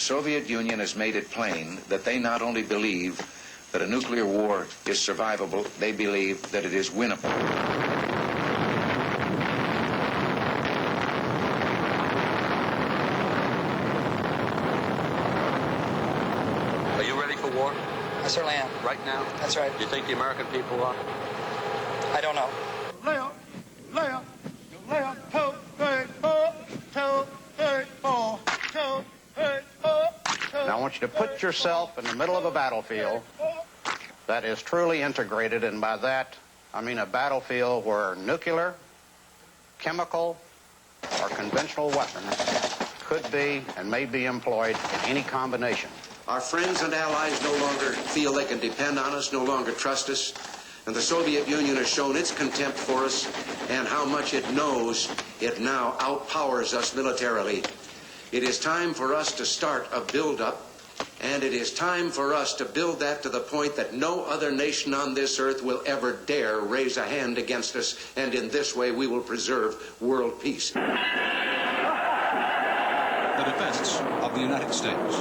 Soviet Union has made it plain that they not only believe that a nuclear war is survivable, they believe that it is winnable. Are you ready for war? I certainly am. Right now? That's right. Do you think the American people are? I don't know. Now I want you to put yourself in the middle of a battlefield that is truly integrated, and by that I mean a battlefield where nuclear, chemical, or conventional weapons could be and may be employed in any combination. Our friends and allies no longer feel they can depend on us, no longer trust us, and the Soviet Union has shown its contempt for us and how much it knows it now outpowers us militarily. It is time for us to start a build-up, and it is time for us to build that to the point that no other nation on this earth will ever dare raise a hand against us, and in this way we will preserve world peace. The defense of the United States.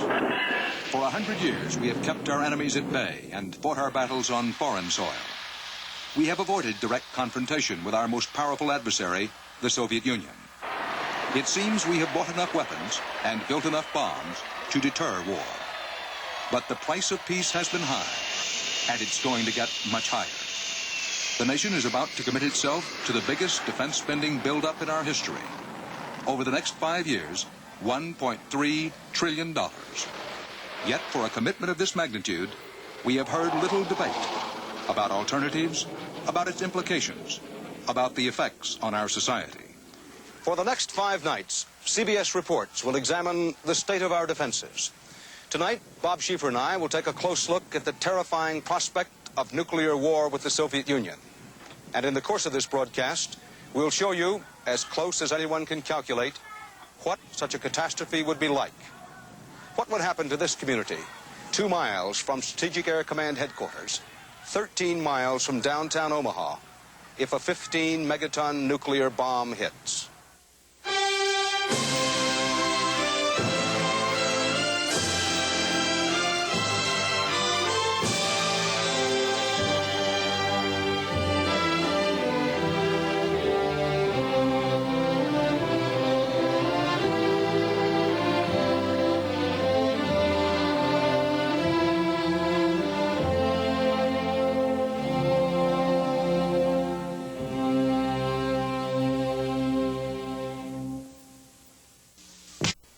For 100 years, we have kept our enemies at bay and fought our battles on foreign soil. We have avoided direct confrontation with our most powerful adversary, the Soviet Union. It seems we have bought enough weapons and built enough bombs to deter war. But the price of peace has been high, and it's going to get much higher. The nation is about to commit itself to the biggest defense spending buildup in our history. Over the next 5 years, $1.3 trillion. Yet, for a commitment of this magnitude, we have heard little debate about alternatives, about its implications, about the effects on our society. For the next 5 nights, CBS Reports will examine the state of our defenses. Tonight, Bob Schieffer and I will take a close look at the terrifying prospect of nuclear war with the Soviet Union. And in the course of this broadcast, we'll show you, as close as anyone can calculate, what such a catastrophe would be like. What would happen to this community, 2 miles from Strategic Air Command headquarters, 13 miles from downtown Omaha, if a 15-megaton nuclear bomb hits?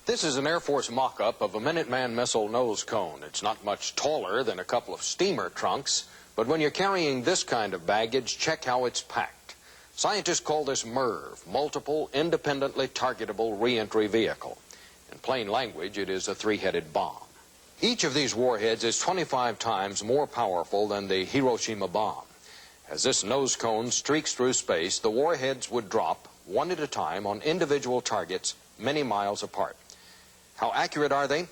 This is an Air Force mock-up of a Minuteman missile nose cone. It's not much taller than a couple of steamer trunks, but when you're carrying this kind of baggage, check how it's packed. Scientists call this MIRV, Multiple Independently Targetable Reentry Vehicle. In plain language, it is a 3-headed bomb. Each of these warheads is 25 times more powerful than the Hiroshima bomb. As this nose cone streaks through space, the warheads would drop one at a time on individual targets many miles apart. How accurate are they?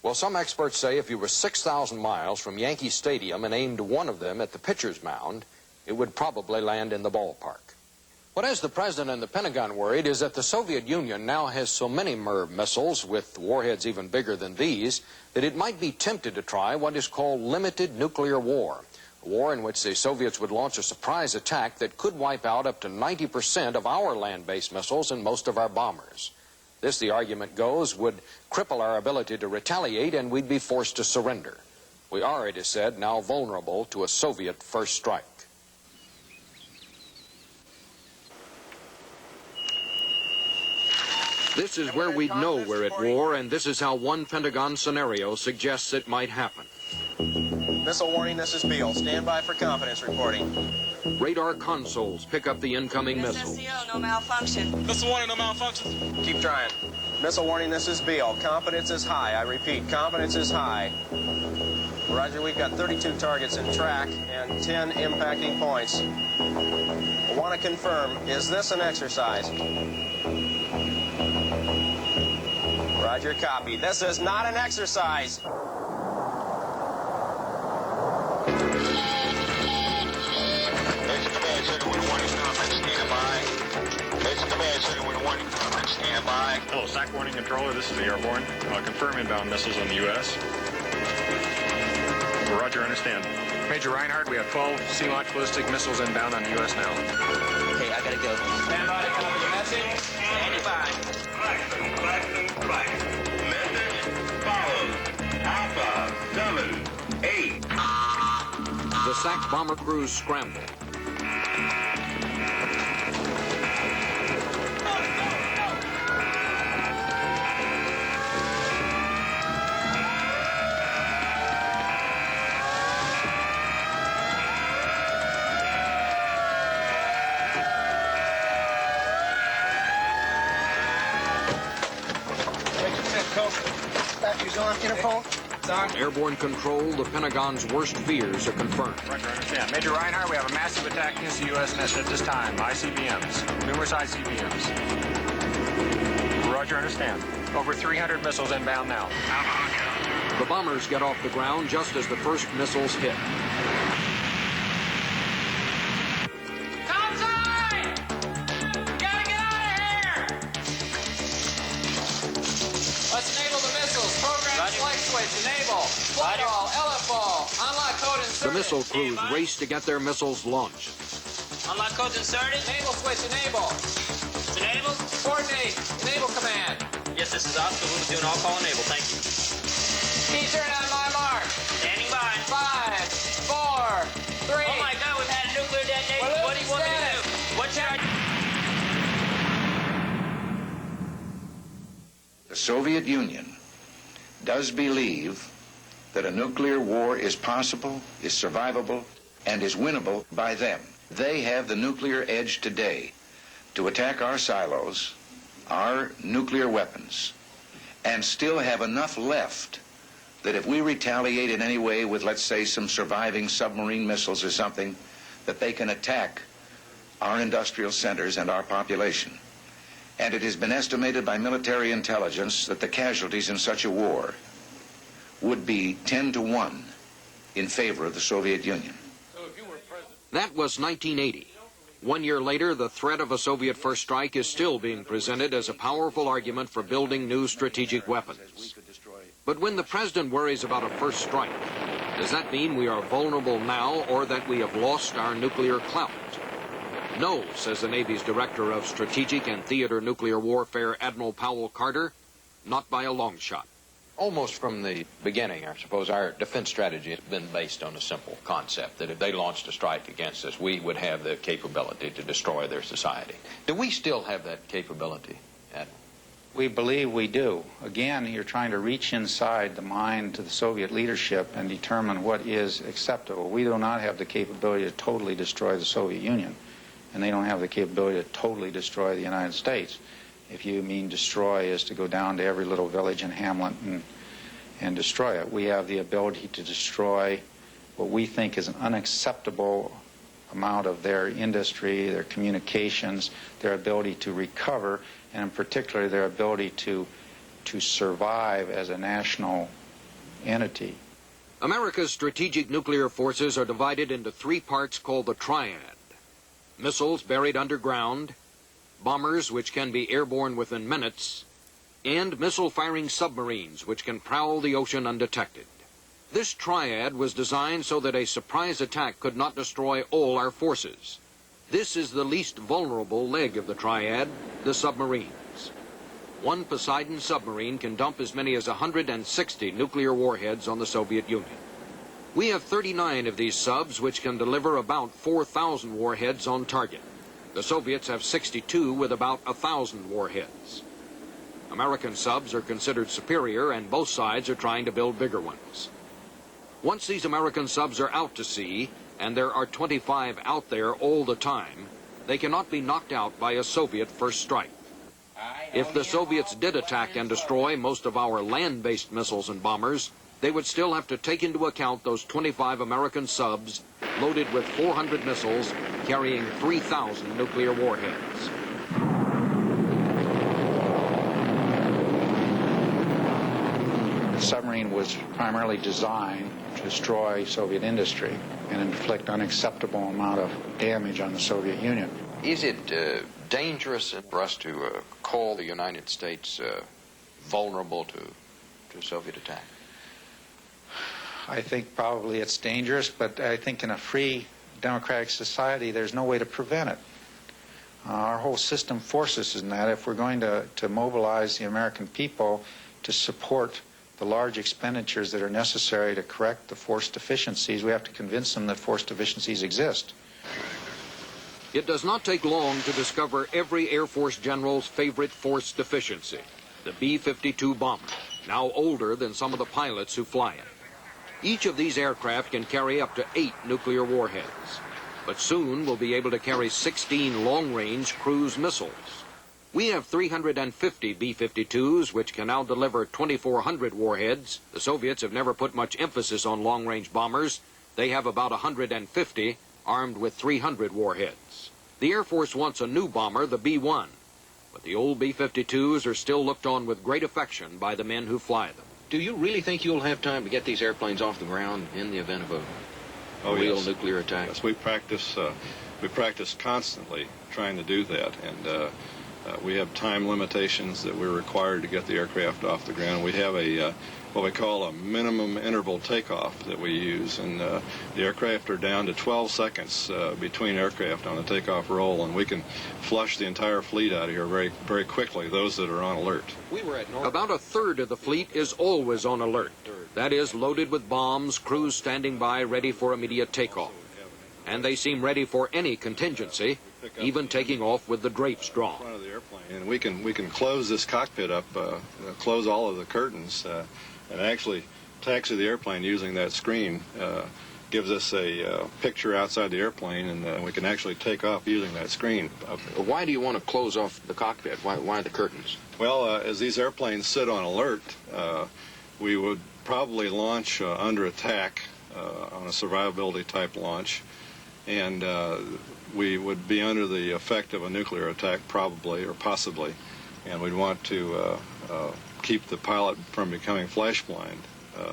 Well, some experts say if you were 6,000 miles from Yankee Stadium and aimed one of them at the pitcher's mound, it would probably land in the ballpark. What has the President and the Pentagon worried is that the Soviet Union now has so many MIRV missiles, with warheads even bigger than these, that it might be tempted to try what is called limited nuclear war. A war in which the Soviets would launch a surprise attack that could wipe out up to 90% of our land-based missiles and most of our bombers. This, the argument goes, would cripple our ability to retaliate, and we'd be forced to surrender. We are, it is said, now vulnerable to a Soviet first strike. This is where we'd know we're at war, and this is how one Pentagon scenario suggests it might happen. Missile warning, this is Beale. Stand by for confidence reporting. Radar consoles pick up the incoming missile. SCO, no malfunction. Missile warning, no malfunction. Keep trying. Missile warning, this is Beale. Confidence is high. I repeat, confidence is high. Roger, we've got 32 targets in track and 10 impacting points. I want to confirm, is this an exercise? Roger, copy. This is not an exercise. Basic Command Center with warning comments. Stand by. Basic Command Center with warning comments. Stand by. Hello, SAC warning controller. This is the Airborne. Confirm inbound missiles on the U.S. Roger, understand. Major Reinhardt, we have 12 sea-launched ballistic missiles inbound on the U.S. now. Okay, I gotta go. Stand by to copy the message. Standing by. Message follows. Alpha 7, 8. The SAC bomber crews scramble. Batteries on, interphone. Airborne control, the Pentagon's worst fears are confirmed. Roger, understand. Major Reinhardt, we have a massive attack against the U.S. nest at this time. ICBMs. Numerous ICBMs. Roger, understand. Over 300 missiles inbound now. The bombers get off the ground just as the first missiles hit. Topside! Gotta get out of here! Let's enable the missiles. Program flight switch, enable. Flight all, LFO. Unlock code inserted. The missile crews race to get their missiles launched. Unlock codes inserted. Enable switch, enable. Enable. Coordinate. Enable command. Yes, this is Oscar. We'll be doing all call enable. Thank you. Key turn on my mark. Standing by. 5, 4, 3. Oh my God, we've had a nuclear detonation. What do you want me to do? What should I do? The Soviet Union does believe that a nuclear war is possible, is survivable, and is winnable by them. They have the nuclear edge today to attack our silos, our nuclear weapons, and still have enough left that if we retaliate in any way with, let's say, some surviving submarine missiles or something, that they can attack our industrial centers and our population. And it has been estimated by military intelligence that the casualties in such a war would be 10 to 1 in favor of the Soviet Union. That was 1980. 1 year later, the threat of a Soviet first strike is still being presented as a powerful argument for building new strategic weapons. But when the president worries about a first strike, does that mean we are vulnerable now or that we have lost our nuclear clout? No, says the Navy's Director of Strategic and Theater Nuclear Warfare, Admiral Powell Carter, not by a long shot. Almost from the beginning, I suppose, our defense strategy has been based on a simple concept, that if they launched a strike against us, we would have the capability to destroy their society. Do we still have that capability, Admiral? We believe we do. Again, you're trying to reach inside the mind to the Soviet leadership and determine what is acceptable. We do not have the capability to totally destroy the Soviet Union, and they don't have the capability to totally destroy the United States. If you mean destroy is to go down to every little village and hamlet and destroy it. We have the ability to destroy what we think is an unacceptable amount of their industry, their communications, their ability to recover, and in particular their ability to survive as a national entity. America's strategic nuclear forces are divided into three parts called the Triad. Missiles buried underground, bombers which can be airborne within minutes, and missile-firing submarines which can prowl the ocean undetected. This triad was designed so that a surprise attack could not destroy all our forces. This is the least vulnerable leg of the triad, the submarines. One Poseidon submarine can dump as many as 160 nuclear warheads on the Soviet Union. We have 39 of these subs which can deliver about 4,000 warheads on target. The Soviets have 62 with about 1,000 warheads. American subs are considered superior, and both sides are trying to build bigger ones. Once these American subs are out to sea, and there are 25 out there all the time, they cannot be knocked out by a Soviet first strike. If the Soviets did attack and destroy most of our land-based missiles and bombers, they would still have to take into account those 25 American subs loaded with 400 missiles carrying 3,000 nuclear warheads. The submarine was primarily designed to destroy Soviet industry and inflict unacceptable amount of damage on the Soviet Union. Is it dangerous for us to call the United States vulnerable to Soviet attack? I think probably it's dangerous, but I think in a free democratic society there's no way to prevent it. Our whole system forces us in that. If we're going to mobilize the American people to support the large expenditures that are necessary to correct the force deficiencies, we have to convince them that force deficiencies exist. It does not take long to discover every Air Force general's favorite force deficiency, the B-52 bomber, now older than some of the pilots who fly it. Each of these aircraft can carry up to 8 nuclear warheads, but soon will be able to carry 16 long-range cruise missiles. We have 350 B-52s, which can now deliver 2,400 warheads. The Soviets have never put much emphasis on long-range bombers. They have about 150, armed with 300 warheads. The Air Force wants a new bomber, the B-1, but the old B-52s are still looked on with great affection by the men who fly them. Do you really think you'll have time to get these airplanes off the ground in the event of a real nuclear attack? Yes, we practice constantly trying to do that, and we have time limitations that we're required to get the aircraft off the ground. We have a what we call a minimum interval takeoff that we use, and the aircraft are down to 12 seconds between aircraft on the takeoff roll, and we can flush the entire fleet out of here very, very quickly, those that are on alert. About a third of the fleet is always on alert. That is, loaded with bombs, crews standing by ready for immediate takeoff. And they seem ready for any contingency, even taking off with the drapes drawn. And we can close this cockpit up, close all of the curtains, and actually taxi the airplane using that screen. Gives us a picture outside the airplane, and we can actually take off using that screen. Why do you want to close off the cockpit? Why the curtains? Well, as these airplanes sit on alert, we would probably launch under attack on a survivability type launch, and we would be under the effect of a nuclear attack probably or possibly, and we'd want to keep the pilot from becoming flash blind.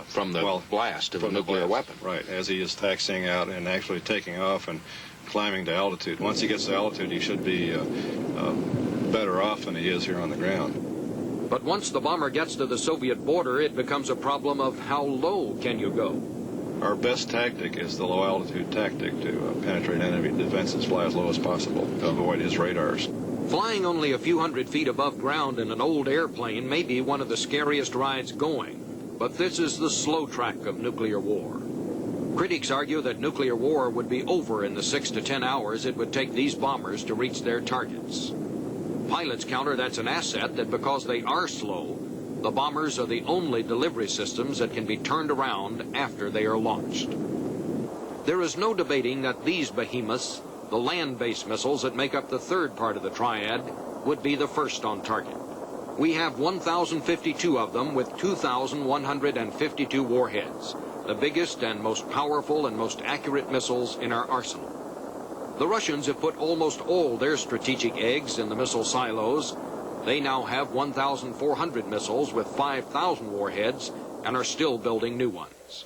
From the blast of a nuclear weapon. Right, as he is taxiing out and actually taking off and climbing to altitude. Once he gets to altitude, he should be better off than he is here on the ground. But once the bomber gets to the Soviet border, it becomes a problem of how low can you go. Our best tactic is the low-altitude tactic to penetrate enemy defenses, fly as low as possible to avoid his radars. Flying only a few hundred feet above ground in an old airplane may be one of the scariest rides going. But this is the slow track of nuclear war. Critics argue that nuclear war would be over in the 6 to 10 hours it would take these bombers to reach their targets. Pilots counter that's an asset, that because they are slow, the bombers are the only delivery systems that can be turned around after they are launched. There is no debating that these behemoths, the land-based missiles that make up the third part of the triad, would be the first on target. We have 1,052 of them with 2,152 warheads, the biggest and most powerful and most accurate missiles in our arsenal. The Russians have put almost all their strategic eggs in the missile silos. They now have 1,400 missiles with 5,000 warheads and are still building new ones.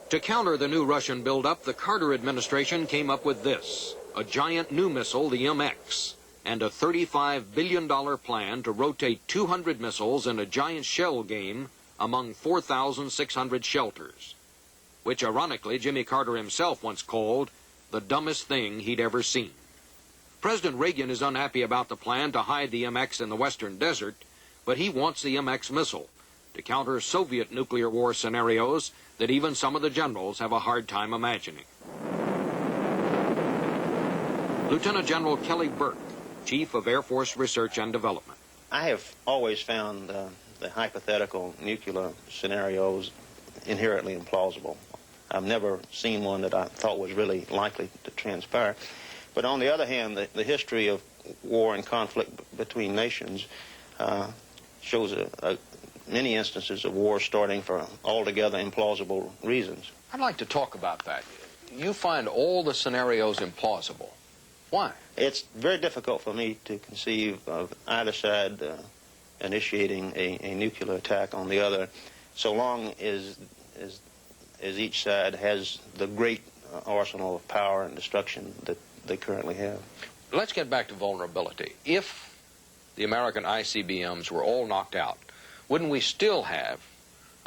To counter the new Russian buildup, the Carter administration came up with this, a giant new missile, the MX, and a $35 billion plan to rotate 200 missiles in a giant shell game among 4,600 shelters, which ironically Jimmy Carter himself once called the dumbest thing he'd ever seen. President Reagan is unhappy about the plan to hide the MX in the western desert, but he wants the MX missile to counter Soviet nuclear war scenarios that even some of the generals have a hard time imagining. Lieutenant General Kelly Burke, Chief of Air Force Research and Development. I have always found the hypothetical nuclear scenarios inherently implausible. I've never seen one that I thought was really likely to transpire. But on the other hand, the history of war and conflict between nations shows many instances of war starting for altogether implausible reasons. I'd like to talk about that. You find all the scenarios implausible. Why? It's very difficult for me to conceive of either side initiating a nuclear attack on the other, so long as each side has the great arsenal of power and destruction that they currently have. Let's get back to vulnerability. If the American ICBMs were all knocked out, wouldn't we still have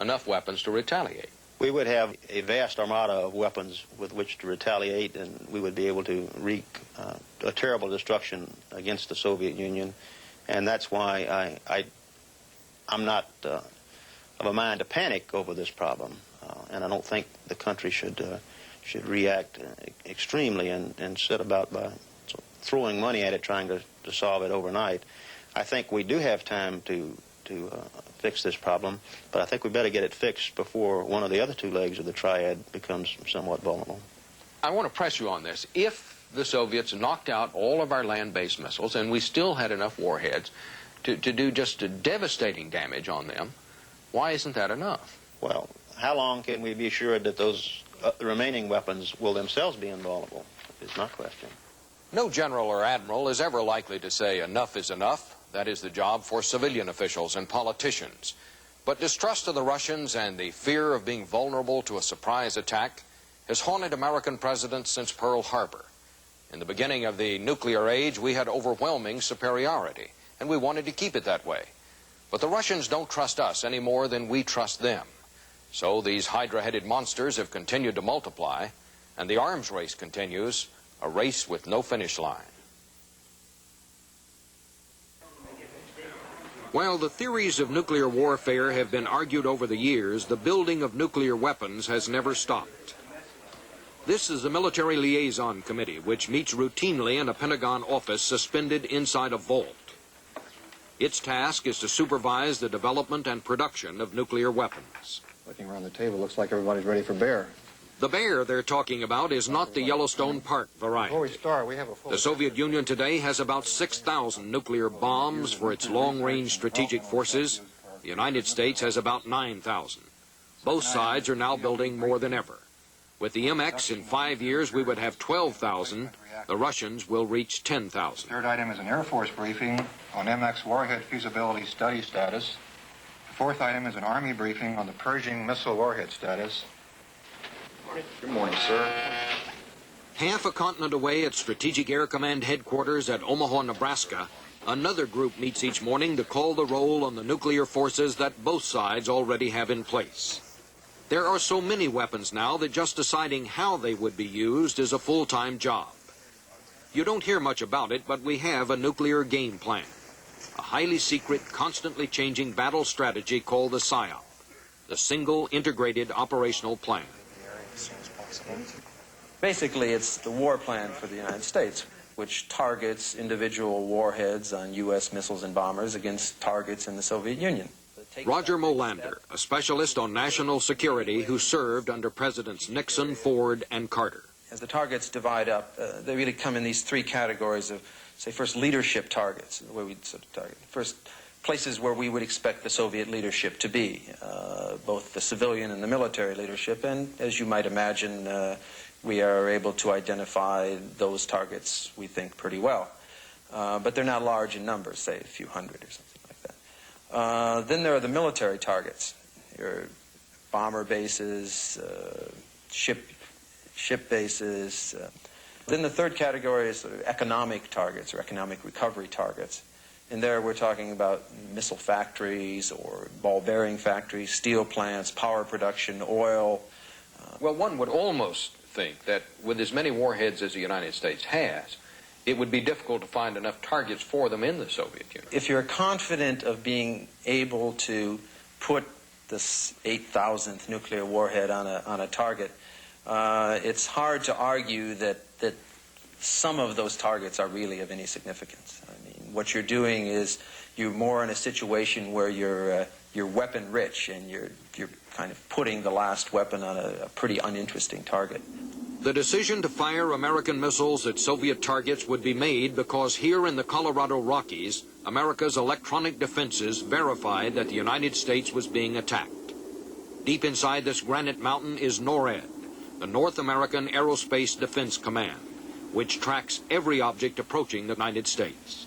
enough weapons to retaliate? We would have a vast armada of weapons with which to retaliate, and we would be able to wreak a terrible destruction against the Soviet Union. And that's why I'm not of a mind to panic over this problem. And I don't think the country should react extremely and set about by throwing money at it, trying to solve it overnight. I think we do have time to fix this problem, but I think we better get it fixed before one of the other two legs of the triad becomes somewhat vulnerable. I want to press you on this. If the Soviets knocked out all of our land-based missiles and we still had enough warheads to do just a devastating damage on them, why isn't that enough? Well, how long can we be assured that those remaining weapons will themselves be invulnerable is my question. No general or admiral is ever likely to say enough is enough. That is the job for civilian officials and politicians. But distrust of the Russians and the fear of being vulnerable to a surprise attack has haunted American presidents since Pearl Harbor. In the beginning of the nuclear age, we had overwhelming superiority, and we wanted to keep it that way. But the Russians don't trust us any more than we trust them. So these hydra-headed monsters have continued to multiply, and the arms race continues, a race with no finish line. While the theories of nuclear warfare have been argued over the years, the building of nuclear weapons has never stopped. This is the Military Liaison Committee, which meets routinely in a Pentagon office suspended inside a vault. Its task is to supervise the development and production of nuclear weapons. Looking around the table, looks like everybody's ready for bear. The bear they're talking about is not the Yellowstone Park variety. Before we start, we have a full... The Soviet Union today has about 6,000 nuclear bombs for its long-range strategic forces. The United States has about 9,000. Both sides are now building more than ever. With the MX, in 5 years, we would have 12,000. The Russians will reach 10,000. Third item is an Air Force briefing on MX warhead feasibility study status. The fourth item is an Army briefing on the Pershing missile warhead status. Good morning, sir. Half a continent away at Strategic Air Command headquarters at Omaha, Nebraska, another group meets each morning to call the roll on the nuclear forces that both sides already have in place. There are so many weapons now that just deciding how they would be used is a full-time job. You don't hear much about it, but we have a nuclear game plan. A highly secret, constantly changing battle strategy called the SIOP, the Single Integrated Operational Plan. Basically, it's the war plan for the United States, which targets individual warheads on U.S. missiles and bombers against targets in the Soviet Union. Roger Molander, a specialist on national security who served under Presidents Nixon, Ford, and Carter. As the targets divide up, they really come in these three categories of, say, first leadership targets, the way we sort of target. First, places where we would expect the Soviet leadership to be, both the civilian and the military leadership, and as you might imagine, we are able to identify those targets, we think, pretty well. But they're not large in numbers, say a few hundred or something like that. Then there are the military targets, your bomber bases, ship bases. Then the third category is sort of economic targets or economic recovery targets. And there we're talking about missile factories or ball bearing factories, steel plants, power production, oil. Well, one would almost think that with as many warheads as the United States has, it would be difficult to find enough targets for them in the Soviet Union. If you're confident of being able to put this 8,000th nuclear warhead on a target, it's hard to argue that some of those targets are really of any significance. I mean, what you're doing is you're more in a situation where you're weapon rich and you're kind of putting the last weapon on a pretty uninteresting target. The decision to fire American missiles at Soviet targets would be made because here in the Colorado Rockies, America's electronic defenses verified that the United States was being attacked. Deep inside this granite mountain is NORAD, the North American Aerospace Defense Command, which tracks every object approaching the United States.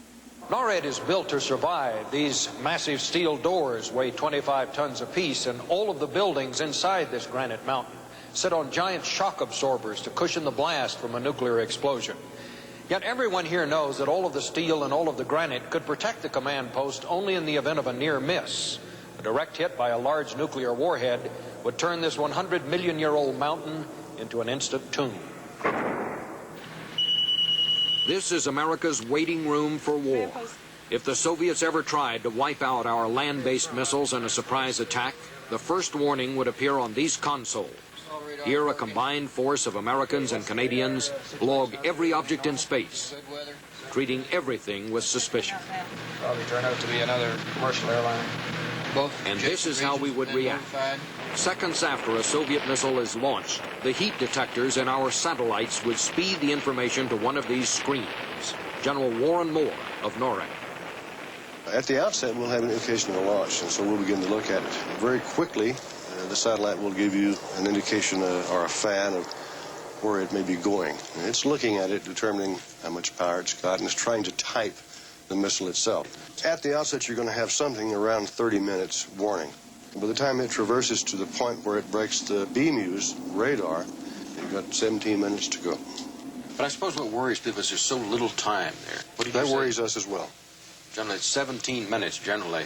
NORAD is built to survive. These massive steel doors weigh 25 tons apiece, and all of the buildings inside this granite mountain sit on giant shock absorbers to cushion the blast from a nuclear explosion. Yet everyone here knows that all of the steel and all of the granite could protect the command post only in the event of a near miss. A direct hit by a large nuclear warhead would turn this 100-million-year-old mountain into an instant tomb. This is America's waiting room for war. If the Soviets ever tried to wipe out our land-based missiles in a surprise attack, the first warning would appear on these consoles. Here, a combined force of Americans and Canadians log every object in space, treating everything with suspicion. Probably turn out to be another commercial airline. And this is how we would react. Seconds after a Soviet missile is launched, the heat detectors in our satellites would speed the information to one of these screens. General Warren Moore of NORAD. At the outset, we'll have an indication of a launch, and so we'll begin to look at it. Very quickly, the satellite will give you an indication or a fan of where it may be going. And it's looking at it, determining how much power it's got, and it's trying to type the missile itself. At the outset, you're going to have something around 30 minutes warning. By the time it traverses to the point where it breaks the BMU's radar, you've got 17 minutes to go. But I suppose what worries people is there's so little time there. What do you That say? worries us as well. Generally, it's 17 minutes, generally,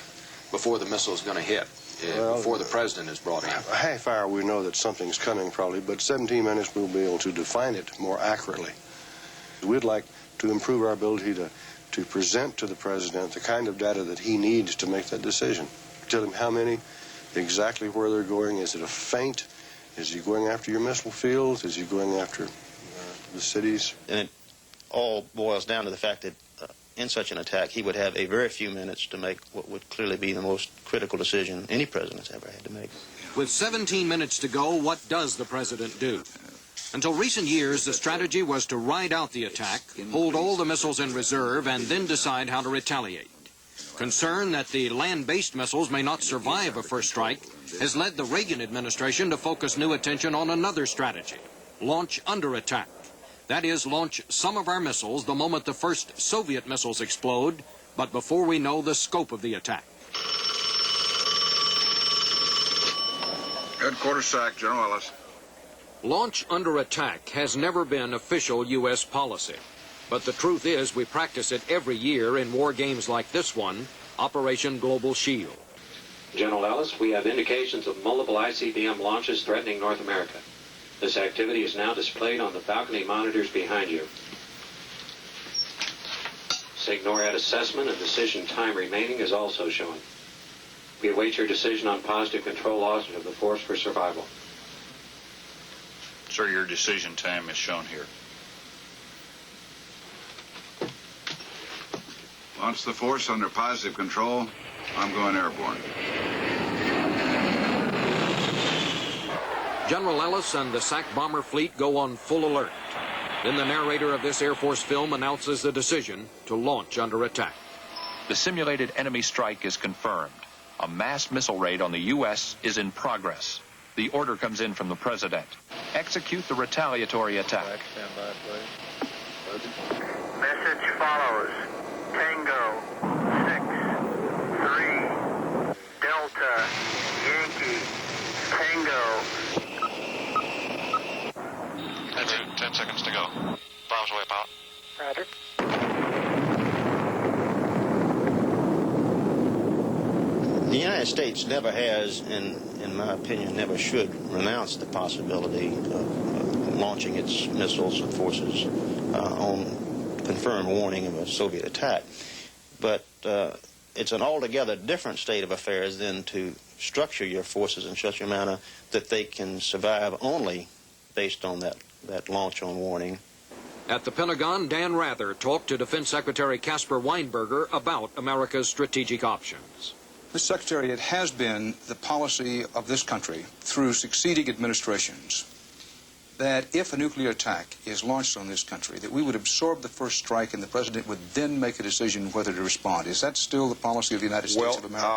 before the missile is going to hit, before the president is brought in. A half hour, we know that something's coming probably, but 17 minutes we'll be able to define it more accurately. We'd like to improve our ability to present to the president the kind of data that he needs to make that decision. Tell him how many, exactly where they're going. Is it a feint? Is he going after your missile fields? Is he going after the cities? And it all boils down to the fact that in such an attack, he would have a very few minutes to make what would clearly be the most critical decision any president's ever had to make. With 17 minutes to go, what does the president do? Until recent years, the strategy was to ride out the attack, hold all the missiles in reserve, and then decide how to retaliate. Concern that the land-based missiles may not survive a first strike has led the Reagan administration to focus new attention on another strategy: launch under attack. That is, launch some of our missiles the moment the first Soviet missiles explode, but before we know the scope of the attack. Headquarters SAC, General Ellis. Launch under attack has never been official U.S. policy. But the truth is we practice it every year in war games like this one, Operation Global Shield. General Ellis, we have indications of multiple ICBM launches threatening North America. This activity is now displayed on the balcony monitors behind you. SIGNORAD assessment and decision time remaining is also shown. We await your decision on positive control loss of the force for survival. Sir, your decision time is shown here. Launch the force under positive control. I'm going airborne. General Ellis and the SAC bomber fleet go on full alert. Then the narrator of this Air Force film announces the decision to launch under attack. The simulated enemy strike is confirmed. A mass missile raid on the U.S. is in progress. The order comes in from the president. Execute the retaliatory attack. Message follows. Tango 6-3 Delta Yankee Tango. 10 seconds to go. Bombs away, pal. Roger. The United States never has, and in my opinion, never should renounce the possibility of launching its missiles and forces on confirmed warning of a Soviet attack. But it's an altogether different state of affairs than to structure your forces in such a manner that they can survive only based on that launch on warning. At the Pentagon, Dan Rather talked to Defense Secretary Caspar Weinberger about America's strategic options. Mr. Secretary, it has been the policy of this country through succeeding administrations that if a nuclear attack is launched on this country, that we would absorb the first strike and the president would then make a decision whether to respond. Is that still the policy of the United States of America?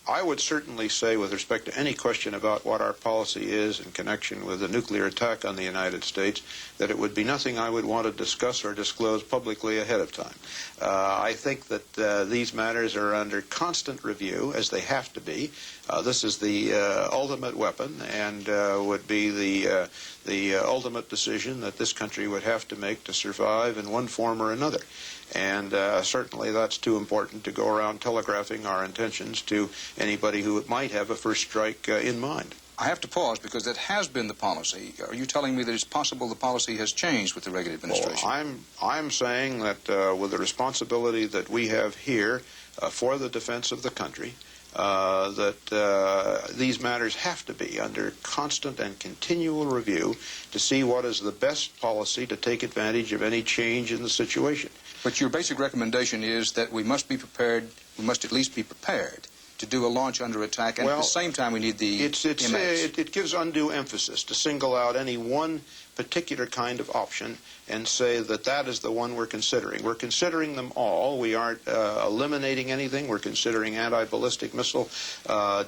I I would certainly say, with respect to any question about what our policy is in connection with a nuclear attack on the United States, that it would be nothing I would want to discuss or disclose publicly ahead of time. I think that these matters are under constant review, as they have to be. This is the ultimate weapon, and would be the ultimate decision that this country would have to make to survive in one form or another. And certainly that's too important to go around telegraphing our intentions to anybody who might have a first strike in mind. I have to pause because that has been the policy. Are you telling me that it's possible the policy has changed with the Reagan administration? I'm saying that with the responsibility that we have here for the defense of the country, that these matters have to be under constant and continual review to see what is the best policy to take advantage of any change in the situation. But your basic recommendation is that we must be prepared, we must at least be prepared to do a launch under attack, and at the same time we need the MX. It gives undue emphasis to single out any one particular kind of option and say that that is the one we're considering. We're considering them all. We aren't eliminating anything. We're considering anti-ballistic missile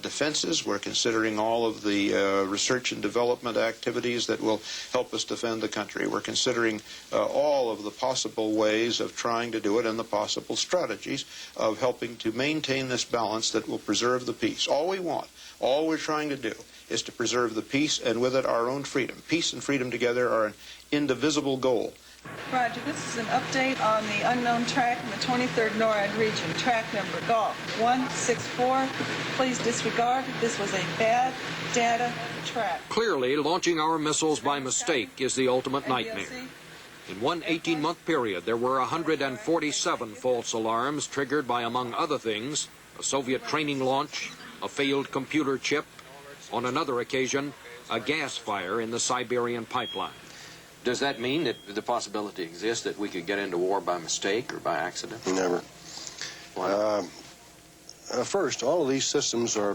defenses. We're considering all of the research and development activities that will help us defend the country. We're considering all of the possible ways of trying to do it and the possible strategies of helping to maintain this balance that will preserve the peace. All we want, all we're trying to do is to preserve the peace and with it our own freedom. Peace and freedom together are an indivisible goal. Roger, this is an update on the unknown track in the 23rd NORAD region. Track number Golf 164. Please disregard. This was a bad data track. Clearly, launching our missiles by mistake is the ultimate nightmare. In one 18-month period, there were 147 false alarms triggered by, among other things, a Soviet training launch, a failed computer chip, on another occasion, a gas fire in the Siberian pipeline. Does that mean that the possibility exists that we could get into war by mistake or by accident? Never. First, all of these systems are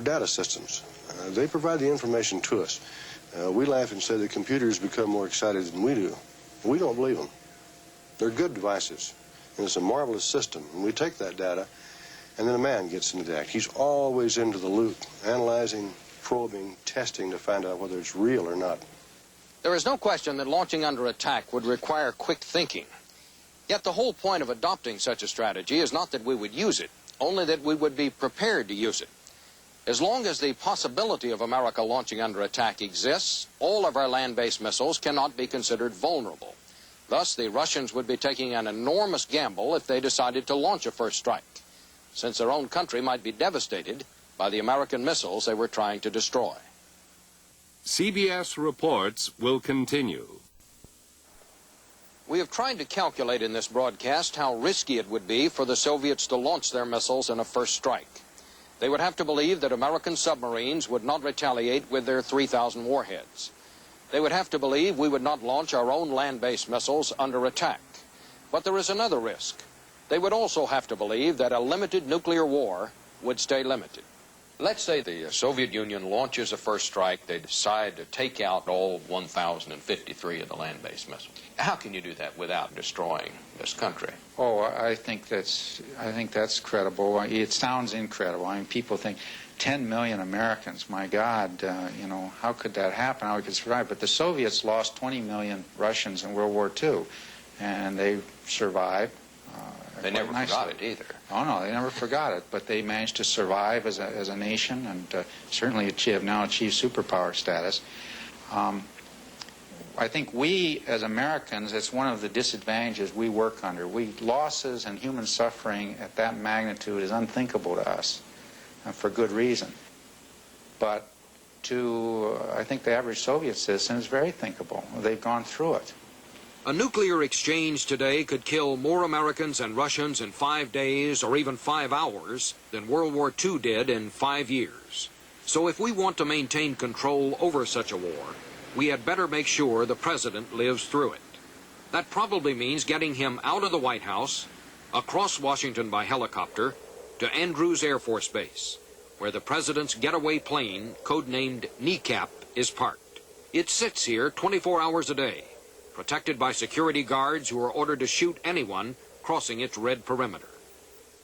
data systems. They provide the information to us. We laugh and say the computers become more excited than we do. We don't believe them. They're good devices, and it's a marvelous system. And we take that data, and then a man gets into the act. He's always into the loop, analyzing, probing, testing to find out whether it's real or not. There is no question that launching under attack would require quick thinking. Yet the whole point of adopting such a strategy is not that we would use it, only that we would be prepared to use it. As long as the possibility of America launching under attack exists, all of our land-based missiles cannot be considered vulnerable. Thus, the Russians would be taking an enormous gamble if they decided to launch a first strike, since their own country might be devastated by the American missiles they were trying to destroy. CBS Reports will continue. We have tried to calculate in this broadcast how risky it would be for the Soviets to launch their missiles in a first strike. They would have to believe that American submarines would not retaliate with their 3,000 warheads. They would have to believe we would not launch our own land-based missiles under attack. But there is another risk. They would also have to believe that a limited nuclear war would stay limited. Let's say the Soviet Union launches a first strike. They decide to take out all 1,053 of the land-based missiles. How can you do that without destroying this country? Oh, I think that's credible. It sounds incredible. I mean, people think 10 million Americans. My God, you know, how could that happen? How we could survive? But the Soviets lost 20 million Russians in World War II, and they survived. They never forgot it either. Oh, no, they never forgot it, but they managed to survive as a nation and certainly have now achieved superpower status. I think we, as Americans, it's one of the disadvantages we work under. Losses and human suffering at that magnitude is unthinkable to us, for good reason. But to, I think, the average Soviet citizen is very thinkable. They've gone through it. A nuclear exchange today could kill more Americans and Russians in 5 days or even 5 hours than World War II did in 5 years. So if we want to maintain control over such a war, we had better make sure the president lives through it. That probably means getting him out of the White House, across Washington by helicopter, to Andrews Air Force Base, where the president's getaway plane, codenamed Kneecap, is parked. It sits here 24 hours a day, protected by security guards who are ordered to shoot anyone crossing its red perimeter.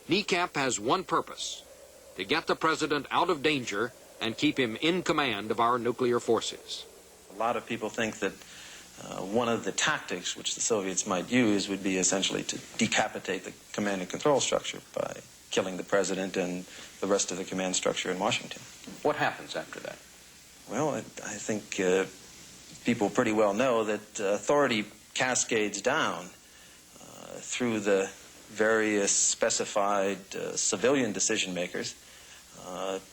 Kneecap has one purpose: to get the president out of danger and keep him in command of our nuclear forces. A lot of people think that one of the tactics which the Soviets might use would be essentially to decapitate the command and control structure by killing the president and the rest of the command structure in Washington. What happens after that? Well, I think people pretty well know that authority cascades down through the various specified civilian decision makers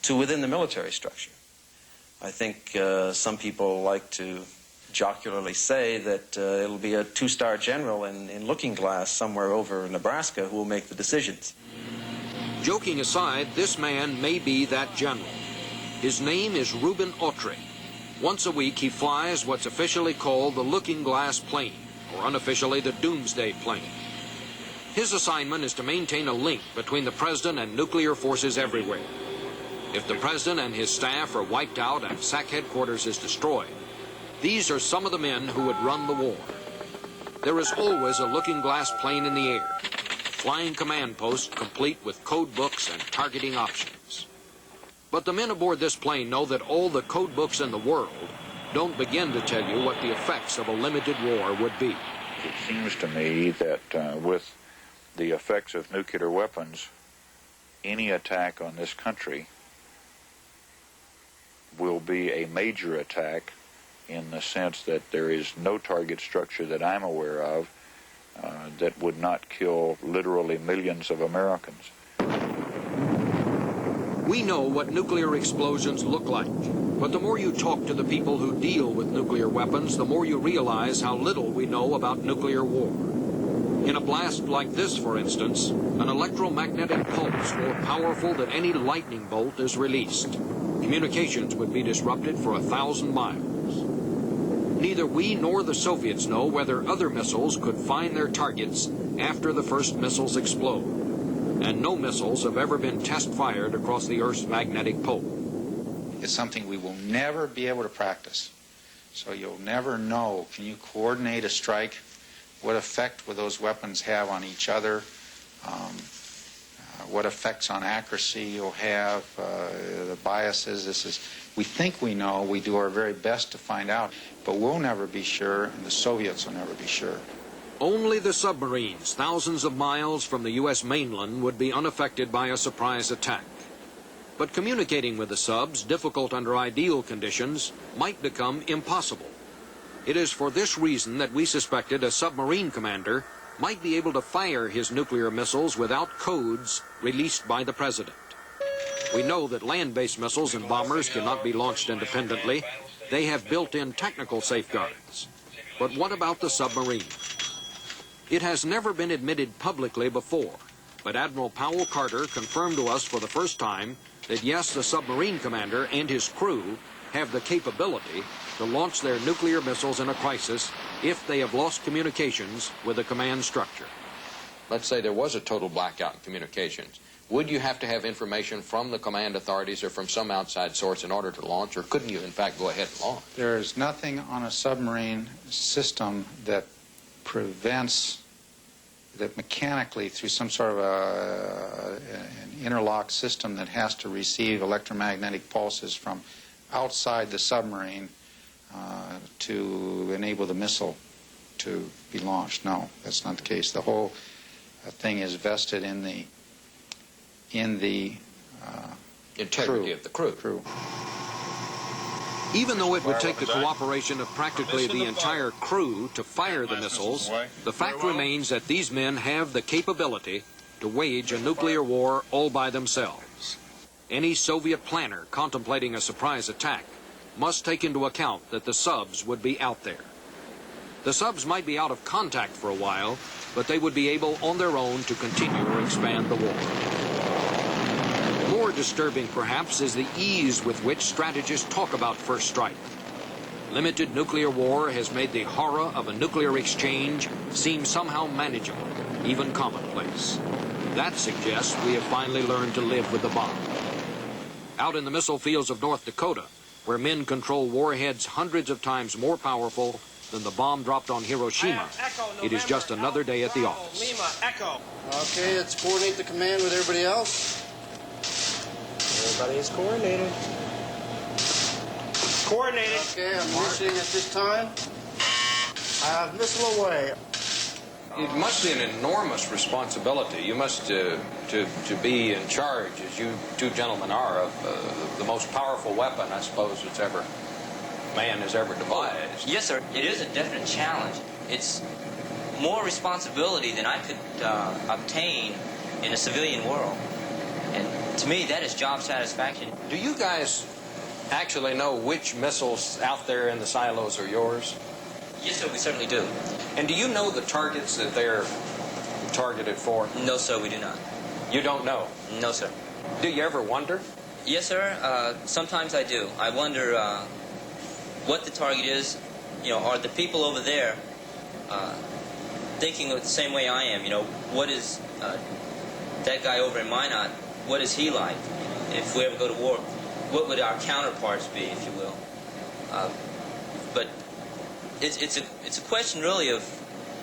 to within the military structure. I think some people like to jocularly say that it'll be a two-star general in Looking Glass somewhere over in Nebraska who will make the decisions. Joking aside, this man may be that general. His name is Reuben Autry. Once a week he flies what's officially called the Looking Glass plane, or unofficially the Doomsday plane. His assignment is to maintain a link between the president and nuclear forces everywhere. If the president and his staff are wiped out and SAC headquarters is destroyed, these are some of the men who would run the war. There is always a Looking Glass plane in the air, flying command posts complete with code books and targeting options. But the men aboard this plane know that all the code books in the world don't begin to tell you what the effects of a limited war would be. It seems to me that with the effects of nuclear weapons, any attack on this country will be a major attack in the sense that there is no target structure that I'm aware of that would not kill literally millions of Americans. We know what nuclear explosions look like, but the more you talk to the people who deal with nuclear weapons, the more you realize how little we know about nuclear war. In a blast like this, for instance, an electromagnetic pulse more powerful than any lightning bolt is released. Communications would be disrupted for 1,000 miles. Neither we nor the Soviets know whether other missiles could find their targets after the first missiles explode. And no missiles have ever been test-fired across the Earth's magnetic pole. It's something we will never be able to practice. So you'll never know, can you coordinate a strike? What effect will those weapons have on each other? What effects on accuracy you'll have, the biases. We think we know, we do our very best to find out, but we'll never be sure, and the Soviets will never be sure. Only the submarines, thousands of miles from the U.S. mainland, would be unaffected by a surprise attack. But communicating with the subs, difficult under ideal conditions, might become impossible. It is for this reason that we suspected a submarine commander might be able to fire his nuclear missiles without codes released by the president. We know that land-based missiles and bombers cannot be launched independently. They have built-in technical safeguards. But what about the submarine? It has never been admitted publicly before, but Admiral Powell Carter confirmed to us for the first time that yes, the submarine commander and his crew have the capability to launch their nuclear missiles in a crisis if they have lost communications with the command structure. Let's say there was a total blackout in communications. Would you have to have information from the command authorities or from some outside source in order to launch, or couldn't you, in fact, go ahead and launch? There is nothing on a submarine system that prevents, that mechanically, through some sort of an interlock system that has to receive electromagnetic pulses from outside the submarine to enable the missile to be launched. No, that's not the case. The whole thing is vested in the integrity of the crew. Even though it would take the cooperation of practically the entire crew to fire the missiles, the fact remains that these men have the capability to wage a nuclear war all by themselves. Any Soviet planner contemplating a surprise attack must take into account that the subs would be out there. The subs might be out of contact for a while, but they would be able on their own to continue or expand the war. More disturbing, perhaps, is the ease with which strategists talk about first strike. Limited nuclear war has made the horror of a nuclear exchange seem somehow manageable, even commonplace. That suggests we have finally learned to live with the bomb. Out in the missile fields of North Dakota, where men control warheads hundreds of times more powerful than the bomb dropped on Hiroshima, it is just another day at the office. Lima, Echo. Okay, let's coordinate the command with everybody else. Everybody is coordinated. Coordinated. Okay, I'm launching at this time. I have missile away. It must be an enormous responsibility. You must, to be in charge, as you two gentlemen are, of the most powerful weapon, I suppose, man has ever devised. Yes, sir. It is a definite challenge. It's more responsibility than I could obtain in a civilian world. And to me, that is job satisfaction. Do you guys actually know which missiles out there in the silos are yours? Yes, sir, we certainly do. And do you know the targets that they're targeted for? No, sir, we do not. You don't know? No, sir. Do you ever wonder? Yes, sir. Sometimes I do. I wonder what the target is. You know, are the people over there thinking the same way I am? You know, what is that guy over in Minot, what is he like? If we ever go to war, what would our counterparts be, if you will? But it's a question really of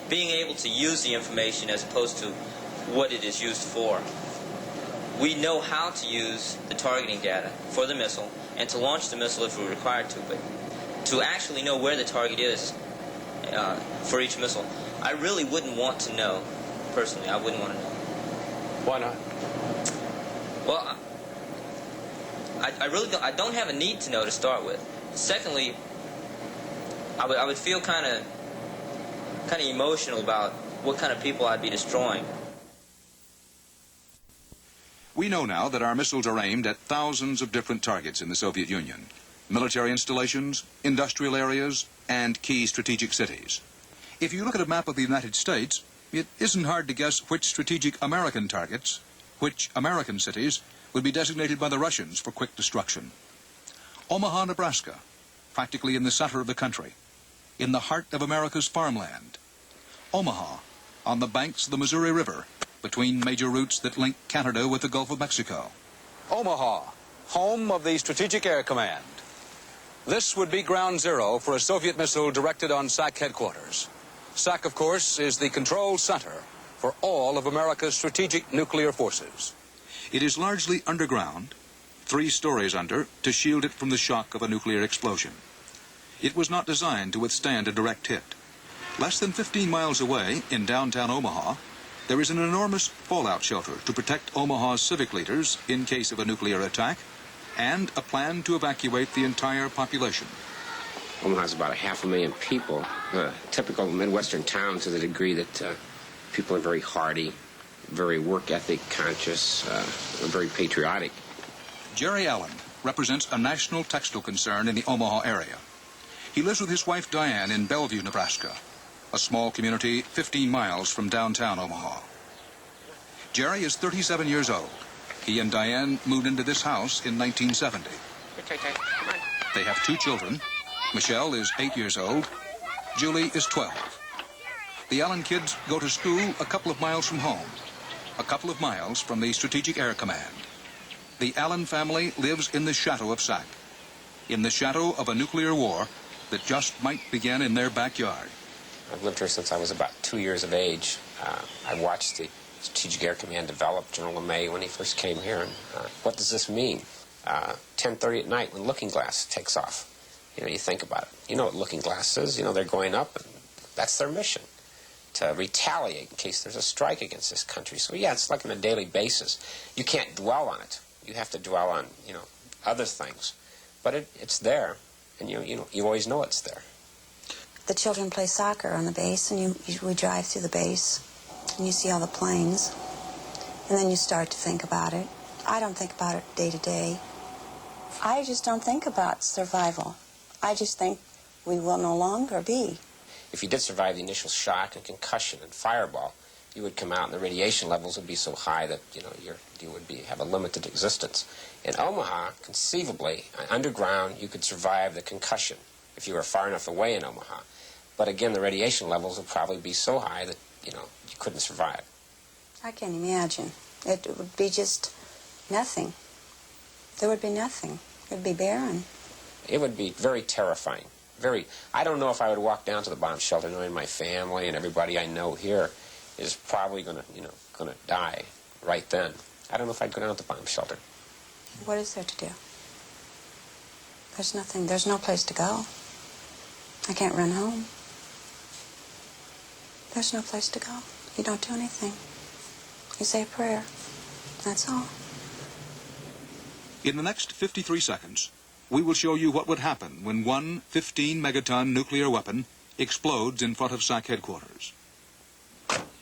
being able to use the information as opposed to what it is used for. We know how to use the targeting data for the missile and to launch the missile if we're required to, but to actually know where the target is for each missile, I really wouldn't want to know. Personally, I wouldn't want to know. Why not? Well, I really don't have a need to know to start with. Secondly, I would feel kind of emotional about what kind of people I'd be destroying. We know now that our missiles are aimed at thousands of different targets in the Soviet Union. Military installations, industrial areas, and key strategic cities. If you look at a map of the United States, it isn't hard to guess which strategic American targets, which American cities, would be designated by the Russians for quick destruction. Omaha, Nebraska, practically in the center of the country, in the heart of America's farmland. Omaha, on the banks of the Missouri River, between major routes that link Canada with the Gulf of Mexico. Omaha, home of the Strategic Air Command. This would be ground zero for a Soviet missile directed on SAC headquarters. SAC, of course, is the control center for all of America's strategic nuclear forces. It is largely underground, 3 stories under, to shield it from the shock of a nuclear explosion. It was not designed to withstand a direct hit. Less than 15 miles away, in downtown Omaha, there is an enormous fallout shelter to protect Omaha's civic leaders in case of a nuclear attack, and a plan to evacuate the entire population. Omaha's about 500,000 people, typical Midwestern town to the degree that people are very hardy, very work ethic conscious, very patriotic. Jerry Allen represents a national textile concern in the Omaha area. He lives with his wife Diane in Bellevue, Nebraska, a small community 15 miles from downtown Omaha. Jerry is 37 years old. He and Diane moved into this house in 1970. They have 2 children. Michelle is 8 years old. Julie is 12. The Allen kids go to school a couple of miles from home, a couple of miles from the Strategic Air Command. The Allen family lives in the shadow of SAC, in the shadow of a nuclear war that just might begin in their backyard. I've lived here since I was about 2 years of age. I watched the Strategic Air Command develop, General LeMay, when he first came here. And what does this mean? 10:30 at night when Looking Glass takes off. You know, you think about it. You know what Looking Glass is. You know, they're going up, and that's their mission, to retaliate in case there's a strike against this country. So, yeah, it's like on a daily basis. You can't dwell on it. You have to dwell on, other things. But it's there, and you always know it's there. The children play soccer on the base, and we drive through the base, and you see all the planes, and then you start to think about it. I don't think about it day to day. I just don't think about survival. I just think we will no longer be. If you did survive the initial shock and concussion and fireball, you would come out and the radiation levels would be so high that, you would have a limited existence. In Omaha, conceivably, underground, you could survive the concussion if you were far enough away in Omaha. But again, the radiation levels would probably be so high that, you couldn't survive. I can't imagine. It would be just nothing. There would be nothing. It would be barren. It would be very terrifying. I don't know if I would walk down to the bomb shelter knowing my family and everybody I know here is probably going to die right then. I don't know if I'd go down to the bomb shelter. What is there to do? There's nothing. There's no place to go. I can't run home. There's no place to go. You don't do anything. You say a prayer. That's all. In the next 53 seconds, we will show you what would happen when one 15-megaton nuclear weapon explodes in front of SAC headquarters.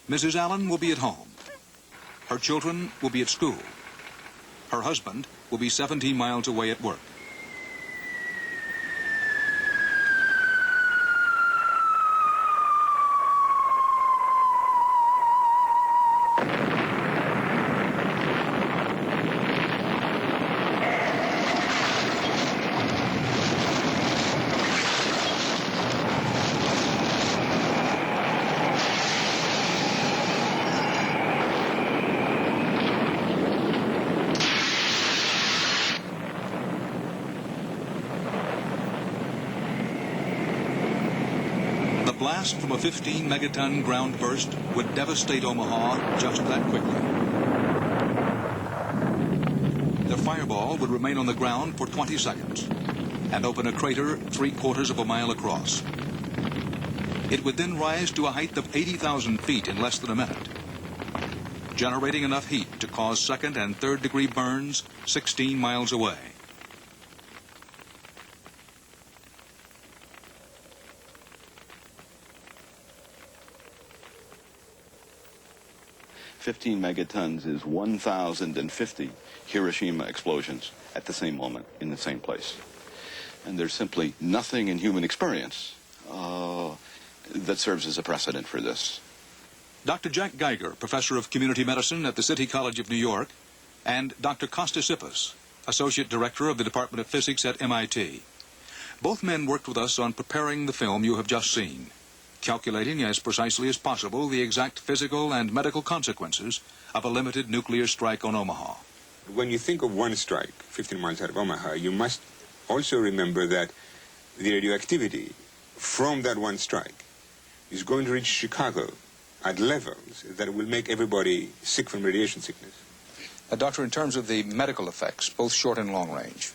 Mrs. Allen will be at home. Her children will be at school. Her husband will be 17 miles away at work. The blast from a 15-megaton ground burst would devastate Omaha just that quickly. The fireball would remain on the ground for 20 seconds and open a crater 3/4 of a mile across. It would then rise to a height of 80,000 feet in less than a minute, generating enough heat to cause second and third degree burns 16 miles away. "15 megatons is 1,050 Hiroshima explosions at the same moment in the same place. And there's simply nothing in human experience that serves as a precedent for this. Dr. Jack Geiger, professor of community medicine at the City College of New York, and Dr. Kostas Ippas, associate director of the Department of Physics at MIT. Both men worked with us on preparing the film you have just seen, calculating as precisely as possible the exact physical and medical consequences of a limited nuclear strike on Omaha. When you think of one strike 15 miles out of Omaha, you must also remember that the radioactivity from that one strike is going to reach Chicago at levels that will make everybody sick from radiation sickness. Doctor, in terms of the medical effects, both short and long range.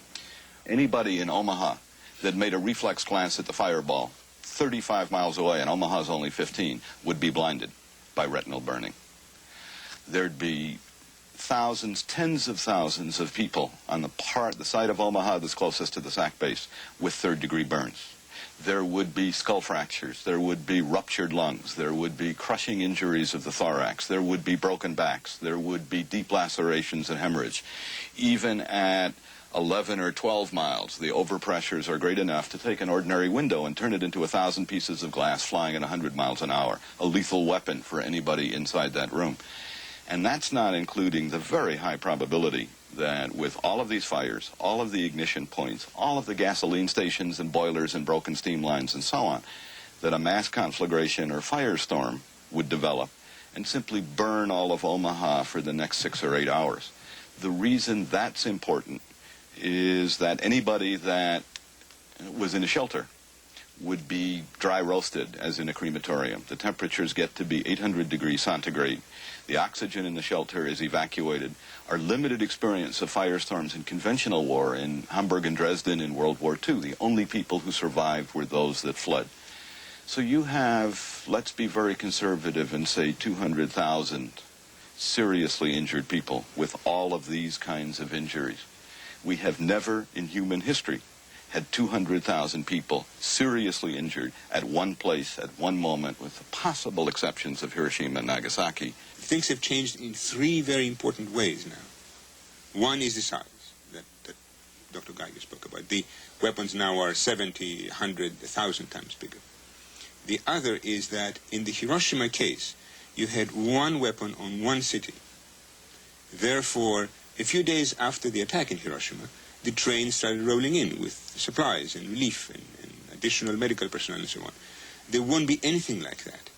Anybody in Omaha that made a reflex glance at the fireball 35 miles away, and Omaha's only 15, would be blinded by retinal burning. There'd be thousands, tens of thousands of people on the side of Omaha that's closest to the SAC base with third-degree burns. There would be skull fractures. There would be ruptured lungs. There would be crushing injuries of the thorax. There would be broken backs. There would be deep lacerations and hemorrhage. Even at 11 or 12 miles, the overpressures are great enough to take an ordinary window and turn it into 1,000 pieces of glass flying at 100 miles an hour, a lethal weapon for anybody inside that room. And that's not including the very high probability that with all of these fires, all of the ignition points, all of the gasoline stations and boilers and broken steam lines and so on, that a mass conflagration or firestorm would develop and simply burn all of Omaha for the next 6 or 8 hours. The reason that's important is that anybody that was in a shelter would be dry roasted as in a crematorium. The temperatures get to be 800 degrees centigrade. The oxygen in the shelter is evacuated. Our limited experience of firestorms in conventional war in Hamburg and Dresden in World War II, the only people who survived were those that fled. So you have, let's be very conservative and say 200,000 seriously injured people with all of these kinds of injuries. We have never in human history had 200,000 people seriously injured at one place, at one moment, with the possible exceptions of Hiroshima and Nagasaki. Things have changed in 3 very important ways now. One is the size that Dr. Geiger spoke about. The weapons now are 70, 100, 1,000 times bigger. The other is that in the Hiroshima case, you had one weapon on one city. Therefore, a few days after the attack in Hiroshima, the trains started rolling in with supplies and relief and additional medical personnel and so on. There won't be anything like that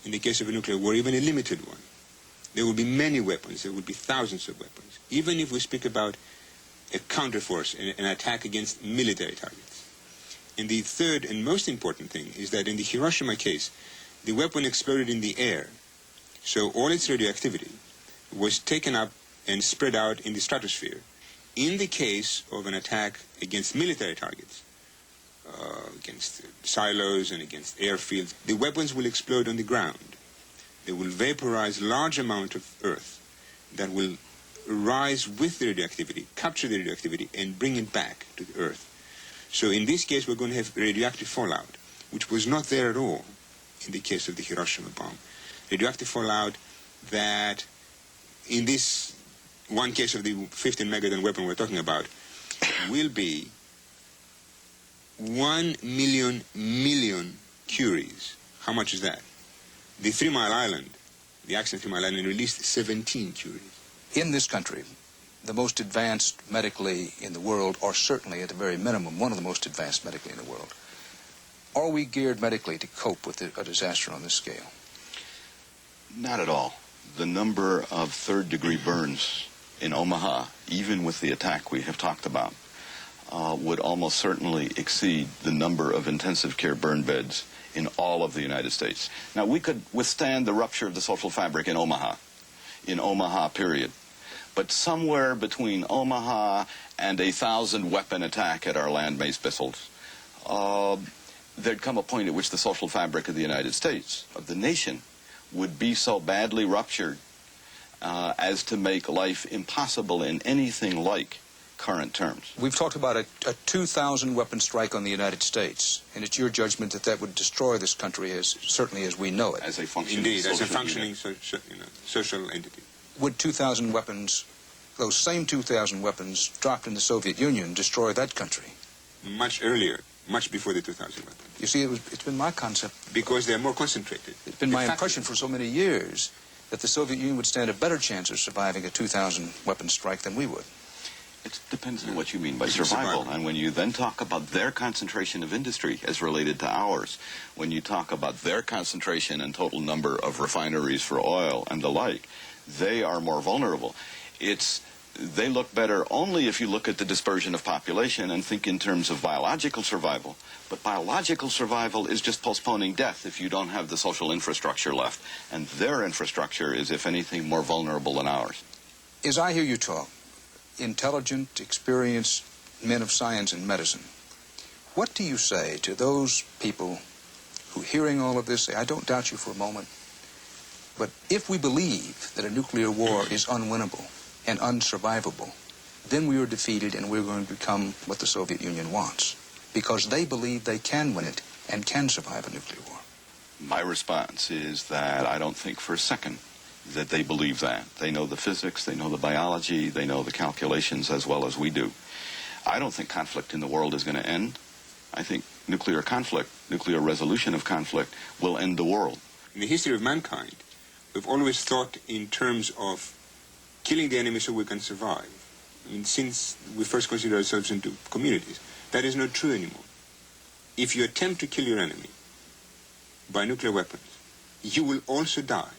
in the case of a nuclear war, even a limited one. There will be many weapons. There will be thousands of weapons. Even if we speak about a counterforce, an attack against military targets. And the third and most important thing is that in the Hiroshima case, the weapon exploded in the air. So all its radioactivity was taken up and spread out in the stratosphere. in the case of an attack against military targets, against silos and against airfields, the weapons will explode on the ground. They will vaporize large amount of earth that will rise with the radioactivity, capture the radioactivity, and bring it back to the earth. So in this case, we're going to have radioactive fallout, which was not there at all in the case of the Hiroshima bomb. Radioactive fallout that, in this one case of the 15 megaton weapon we're talking about, will be 1 million curies. How much is that? The 3 Mile Island, the accident 3 Mile Island, released 17 curies. In this country, the most advanced medically in the world, or certainly at the very minimum, one of the most advanced medically in the world, are we geared medically to cope with a disaster on this scale? Not at all. The number of third-degree burns in Omaha, even with the attack we have talked about, would almost certainly exceed the number of intensive care burn beds in all of the United States. Now, we could withstand the rupture of the social fabric in Omaha, period. But somewhere between Omaha and a 1,000-weapon attack at our land-based missiles, there'd come a point at which the social fabric of the United States, of the nation, would be so badly ruptured as to make life impossible in anything like current terms. We've talked about a 2,000-weapon strike on the United States, and it's your judgment that that would destroy this country certainly as we know it. As a functioning Indeed, as a functioning social entity. Would 2,000 weapons, those same 2,000 weapons dropped in the Soviet Union, destroy that country? Much earlier, much before the 2,000 weapons. You see, it's been my concept. Because they're more concentrated. It's been my impression for so many years that the Soviet Union would stand a better chance of surviving a 2,000-weapon strike than we would. It depends on what you mean by survival. And when you then talk about their concentration of industry as related to ours, when you talk about their concentration and total number of refineries for oil and the like, they are more vulnerable. They look better only if you look at the dispersion of population and think in terms of biological survival. But biological survival is just postponing death if you don't have the social infrastructure left. And their infrastructure is, if anything, more vulnerable than ours. As I hear you talk, intelligent, experienced men of science and medicine, what do you say to those people who, hearing all of this, say, I don't doubt you for a moment, but if we believe that a nuclear war is unwinnable and unsurvivable, then we are defeated and we're going to become what the Soviet Union wants, because they believe they can win it and can survive a nuclear war? My response is that I don't think for a second that they believe that. They know the physics, they know the biology, they know the calculations as well as we do. I don't think conflict in the world is going to end. I think nuclear conflict, nuclear resolution of conflict, will end the world. In the history of mankind, we've always thought in terms of killing the enemy so we can survive. I mean, since we first considered ourselves into communities, that is not true anymore. If you attempt to kill your enemy by nuclear weapons, you will also die.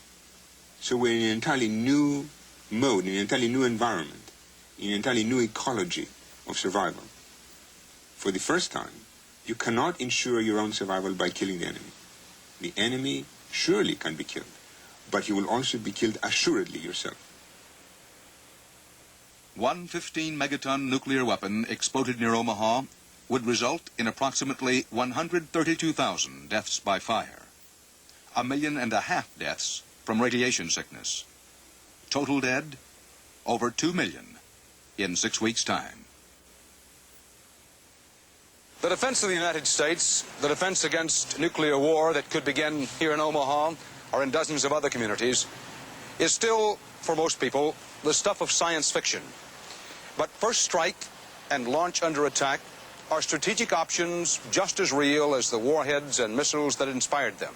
So we're in an entirely new mode, in an entirely new environment, in an entirely new ecology of survival. For the first time, you cannot ensure your own survival by killing the enemy. The enemy surely can be killed, but you will also be killed assuredly yourself. One 15-megaton nuclear weapon exploded near Omaha would result in approximately 132,000 deaths by fire, 1.5 million deaths from radiation sickness. Total dead, over 2 million in 6 weeks' time. The defense of the United States, the defense against nuclear war that could begin here in Omaha or in dozens of other communities, is still, for most people, the stuff of science fiction. But first strike and launch under attack are strategic options just as real as the warheads and missiles that inspired them.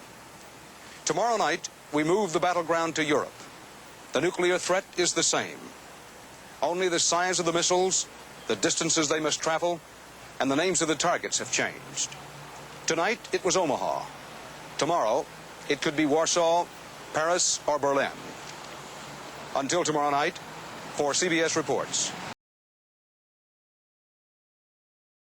Tomorrow night, we move the battleground to Europe. The nuclear threat is the same. Only the size of the missiles, the distances they must travel, and the names of the targets have changed. Tonight, it was Omaha. Tomorrow, it could be Warsaw, Paris, or Berlin. Until tomorrow night, for CBS Reports.